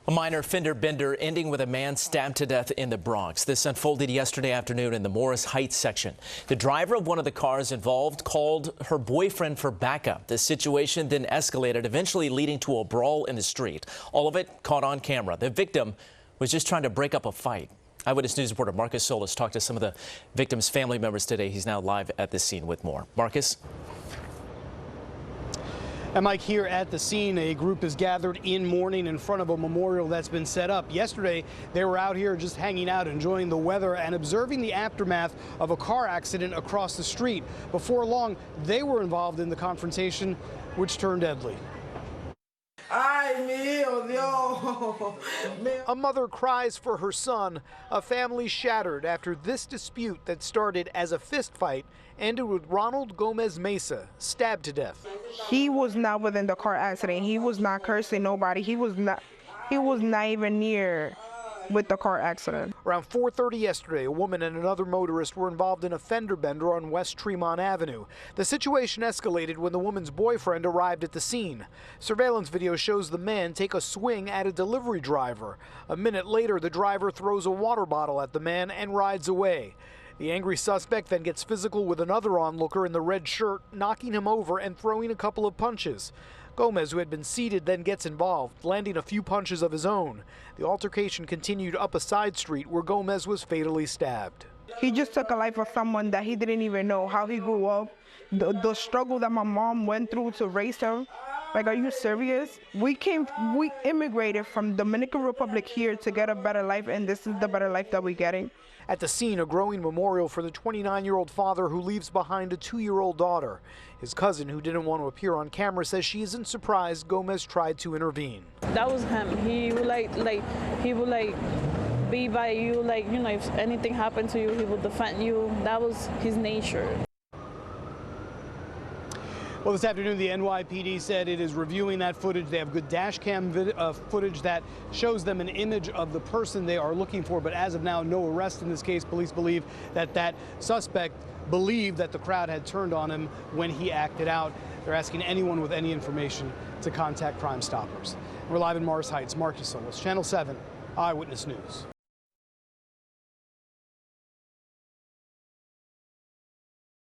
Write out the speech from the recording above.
A minor fender bender ending with a man stabbed to death in the Bronx. This unfolded yesterday afternoon in the Morris Heights section. The driver of one of the cars involved called her boyfriend for backup. The situation then escalated, eventually leading to a brawl in the street. All of it caught on camera. The victim was just trying to break up a fight. Eyewitness News reporter Marcus Solis talked to some of the victim's family members today. He's now live at the scene with more. Marcus? And Mike, here at the scene, a group is gathered in mourning in front of a memorial that's been set up. Yesterday, they were out here just hanging out, enjoying the weather and observing the aftermath of a car accident across the street. Before long, they were involved in the confrontation, which turned deadly. A mother cries for her son, a family shattered after this dispute that started as a fist fight ended with Ronald Gomez Mesa stabbed to death. He was not within the car accident. He was not cursing nobody. He was not even near with the car accident. Around 4:30 yesterday, a woman and another motorist were involved in a fender bender on West Tremont Avenue. The situation escalated when the woman's boyfriend arrived at the scene. Surveillance video shows the man take a swing at a delivery driver. A minute later, the driver throws a water bottle at the man and rides away. The angry suspect then gets physical with another onlooker in the red shirt, knocking him over and throwing a couple of punches. Gomez, who had been seated, then gets involved, landing a few punches of his own. The altercation continued up a side street where Gomez was fatally stabbed. He just took a life of someone that he didn't even know how he grew up, the struggle that my mom went through to raise him. Like, are you serious? We immigrated from Dominican Republic here to get a better life, and this is the better life that we're getting. At the scene, a growing memorial for the 29-year-old father who leaves behind a 2-year-old daughter. His cousin, who didn't want to appear on camera, says she isn't surprised Gomez tried to intervene. That was him. He would he would be by you, if anything happened to you, he would defend you. That was his nature. Well, this afternoon, the NYPD said it is reviewing that footage. They have good dash cam footage that shows them an image of the person they are looking for. But as of now, no arrest in this case. Police believe that suspect believed that the crowd had turned on him when he acted out. They're asking anyone with any information to contact Crime Stoppers. We're live in Morris Heights. Marcus Solis, Channel 7, Eyewitness News.